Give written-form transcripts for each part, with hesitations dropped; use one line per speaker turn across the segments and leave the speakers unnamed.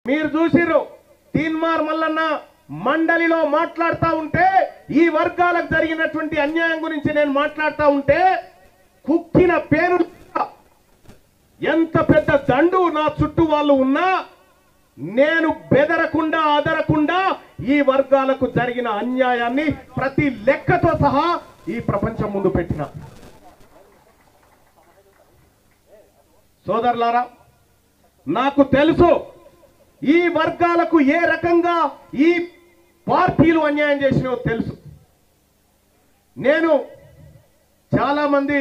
మీరు చూసిర్రు తీన్మార్ మల్లన్న మండలిలో మాట్లాడుతూ ఉంటే ఈ వర్గాలకు జరిగినటువంటి అన్యాయం గురించి నేను మాట్లాడుతూ ఉంటే కుక్కిన పేరు ఎంత పెద్ద దండు నా చుట్టూ వాళ్ళు ఉన్నా నేను బెదరకుండా అదరకుండా ఈ వర్గాలకు జరిగిన అన్యాయాన్ని ప్రతి లెక్కతో సహా ఈ ప్రపంచం ముందు పెట్టిన సోదరులారా, నాకు తెలుసు ఈ వర్గాలకు ఏ రకంగా ఈ పార్టీలు అన్యాయం చేసినో తెలుసు. నేను చాలా మంది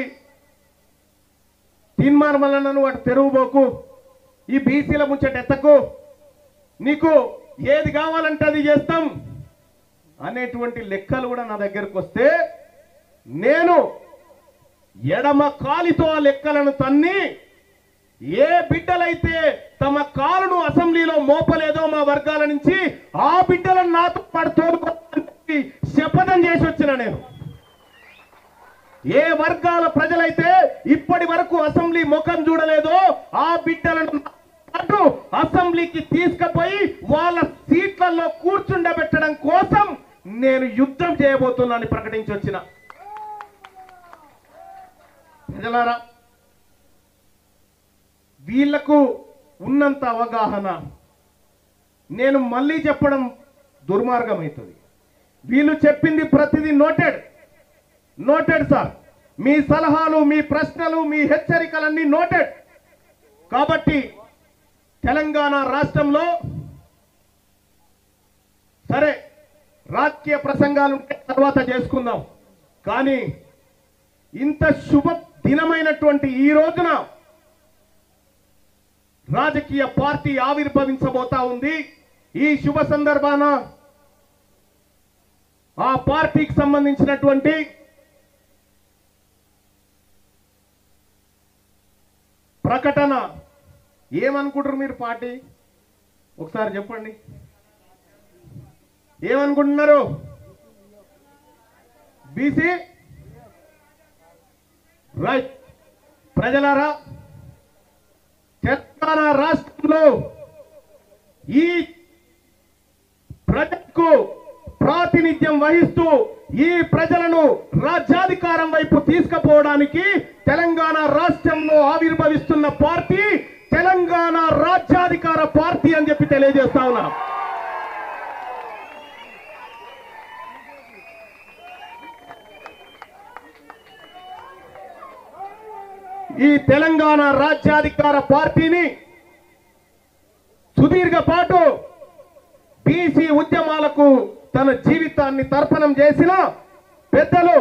తీన్మార్ మల్లన్నను వాటి తెరువుబోకు, ఈ బీసీల ముచ్చట ఎత్తకు, నీకు ఏది కావాలంటే అది చేస్తాం అనేటువంటి లెక్కలు కూడా నా దగ్గరకు వస్తే నేను ఎడమ కాలితో ఆ లెక్కలను తన్ని ఏ బిడ్డలైతే తమ కాలును అసెంబ్లీలో మోపలేదో మా వర్గాల నుంచి ఆ బిడ్డలను నాతో పాటు తోడుకోవాలని శపథం చేసి వచ్చిన నేను. ఏ వర్గాల ప్రజలైతే ఇప్పటి వరకు అసెంబ్లీ ముఖం చూడలేదో ఆ బిడ్డలను పాటు అసెంబ్లీకి తీసుకుపోయి వాళ్ళ సీట్లలో కూర్చుండబెట్టడం కోసం నేను యుద్ధం చేయబోతున్నానని ప్రకటించి వచ్చిన. ప్రజలారా, వీళ్లకు ఉన్నంత అవగాహన నేను మళ్ళీ చెప్పడం దుర్మార్గం అవుతుంది. వీళ్ళు చెప్పింది ప్రతిదీ నోటెడ్ సార్. మీ సలహాలు, మీ ప్రశ్నలు, మీ హెచ్చరికలన్నీ నోటెడ్. కాబట్టి తెలంగాణ రాష్ట్రంలో సరే రాజకీయ ప్రసంగాలు తర్వాత చేసుకుందాం, కానీ ఇంత శుభ దినమైనటువంటి ఈ రోజున రాజకీయ పార్టీ ఆవిర్భవించబోతా ఉంది. ఈ శుభ సందర్భాన ఆ పార్టీకి సంబంధించినటువంటి ప్రకటన ఏమనుకుంటారు మీరు? పార్టీ ఒకసారి చెప్పండి, ఏమనుకుంటున్నారు? BC right. ప్రజలారా, తెలంగాణ రాష్ట్రంలో ఈ ప్రజలకు ప్రాతినిధ్యం వహిస్తూ ఈ ప్రజలను రాజ్యాధికారం వైపు తీసుకుపోవడానికి తెలంగాణ రాష్ట్రంలో ఆవిర్భవిస్తున్న పార్టీ తెలంగాణ రాజ్యాధికార పార్టీ అని చెప్పి తెలియజేస్తా ఉన్నా. ఈ తెలంగాణ రాజ్యాధికార పార్టీని సుదీర్ఘపాటు బీసీ ఉద్యమాలకు తన జీవితాన్ని తర్పణం చేసిన పెద్దలు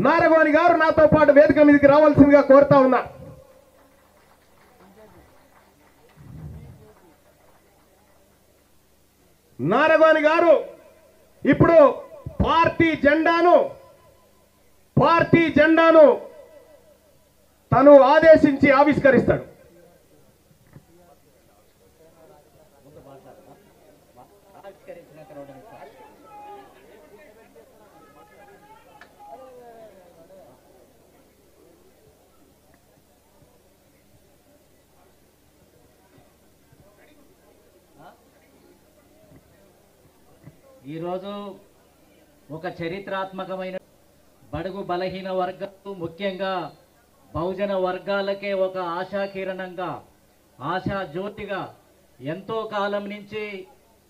నారగోని గారు నాతో పాటు వేదిక మీదకి రావాల్సిందిగా కోరుతా ఉన్నా. నారగోని గారు ఇప్పుడు పార్టీ జెండాను తను ఆదేశించి ఆవిష్కరిస్తాడు.
ఈరోజు ఒక చరిత్రాత్మకమైన బడుగు బలహీన వర్గాలు, ముఖ్యంగా బహుజన వర్గాలకే ఒక ఆశాకిరణంగా, ఆశా జ్యోతిగా ఎంతో కాలం నుంచి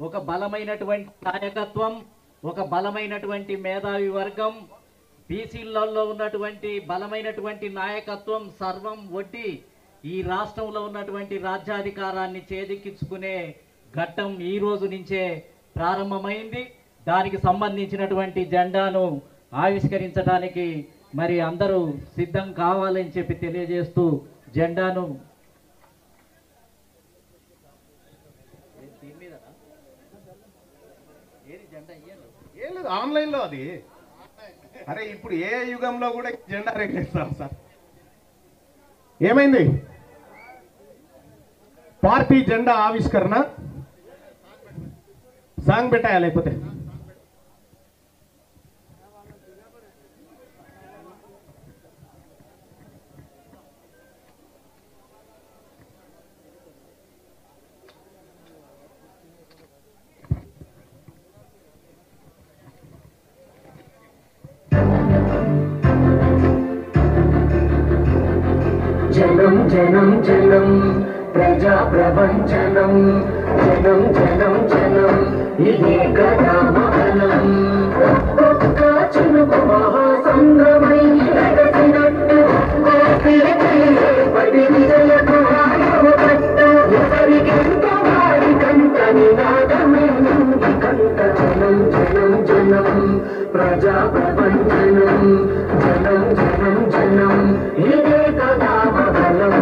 ఒక బలమైనటువంటి నాయకత్వం, ఒక బలమైనటువంటి మేధావి వర్గం, బీసీలలో ఉన్నటువంటి బలమైనటువంటి నాయకత్వం సర్వం ఒడ్డి ఈ రాష్ట్రంలో ఉన్నటువంటి రాజ్యాధికారాన్ని చేజిక్కించుకునే ఘట్టం ఈ రోజు నుంచే ప్రారంభమైంది. దానికి సంబంధించినటువంటి జెండాను ఆవిష్కరించడానికి మరి అందరూ సిద్ధం కావాలని చెప్పి తెలియజేస్తూ జెండాను
ఆన్లైన్ లో అది అరే ఇప్పుడు ఏ యుగంలో కూడా జెండా రేగేస్తాం సార్. ఏమైంది? పార్టీ జెండా ఆవిష్కరణ సాంగ్ పెట్టాయా? లేకపోతే
జనం జనం జనం ప్రజా ప్రపంచనం జనం జనం జనం ఇదే కదా మహనం ఒక్కొక్క చినుకు మహాసంద్రమై ఎగసినట్టు పడి విజయకు ఆయువపట్టు ఎవరికెంతో వారి కంట నినాదమే నుండి కంట జనం జనం జనం ప్రజా ప్రపంచనం జనం జనం జనం ఇదే కదా మహనం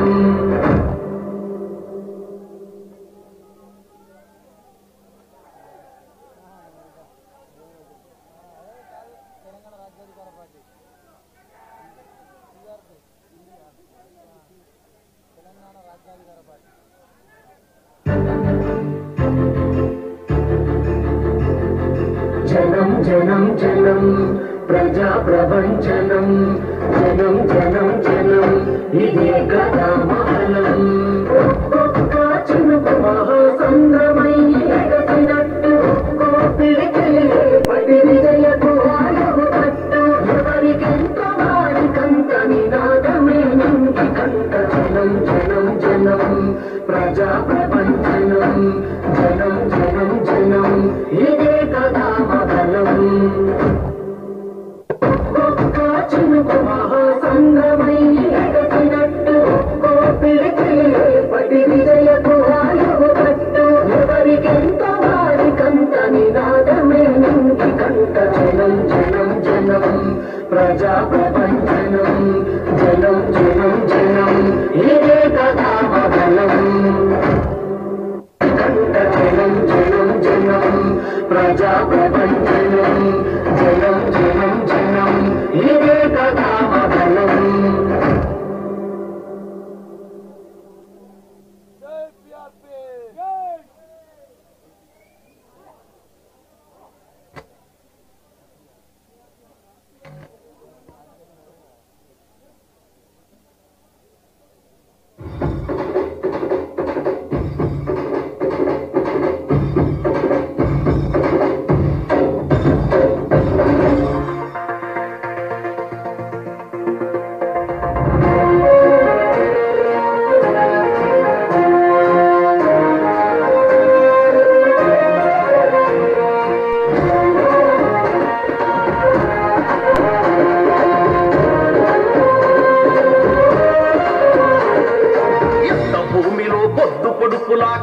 జనం జనం జనం ప్రజా ప్రపంచనం జనం జనం జనం ఇదే కదా మహనం ఒక్కొక్క చినుకు మహాసంద్రమై ఎగసినట్టు పడి విజయకు ఆయువపట్టు ఎవరికెంతో వారి కంట నినాదమే నుండి కంట జనం జనం జనం ప్రజా ప్రపంచనం జనం జనం జనం ఇదే కదా మహనం ఒక్కొక్క చినుకు మహాసంద్రమై ఎగసినట్టు పడి విజయకు ఆయువపట్టు ఎవరికెంతో వారి కంట నినాదమే నుండి కంట జనం జనం జనం ప్రజా ప్రపంచనం జనం జనం జనం ఇదే కదా మహనం కంట జనం జనం జనం ప్రజా ప్రపంచనం జనం జనం జనం ఇదే కదా మహనం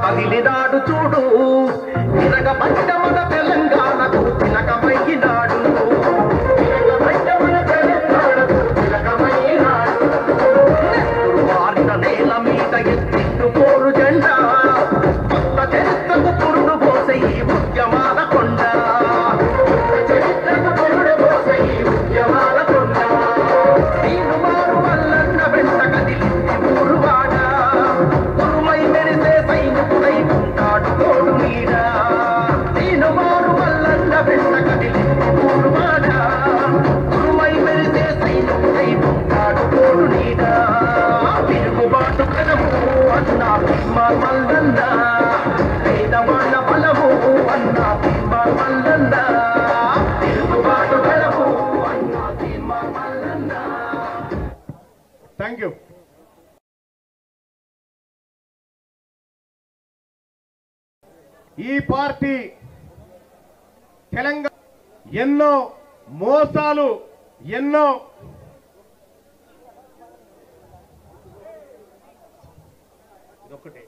కదిలినాడు చూడు తిరగబడ్డ మన తెలంగాణకు తిలకమయ్యినాడు వారిన నేల మీద ఎత్తిట్టు పోరు జెండా కొత్త చరిత్రకు పురుడు పోసే ఈ ఉద్యమాల కొండ చరిత్రకు పురుడు పోసే ఈ ఉద్యమాల కొండ నీరు మారు వల్లన్న వెంట కదిలింది ఊరువాడ ఉరుమై మెరిసే సైనికుడై ఉంటాడు తోడు నీడ నీరు మారు వల్లన్న వెంట కదిలింది ఊరువాడ ఉరుమై మెరిసే సైనికుడై ఉంటాడు తోడు నీడ తిరుగుబాటు కదము అన్న మల్లన్న పేదవాళ్ళ బలము అన్న మల్లన్న తిరుగుబాటు కదము అన్న మల్లన్న.
Thank you. ఈ పార్టీ తెలంగాణ ఎన్నో మోసాలు ఎన్నో ఇదొక్కటే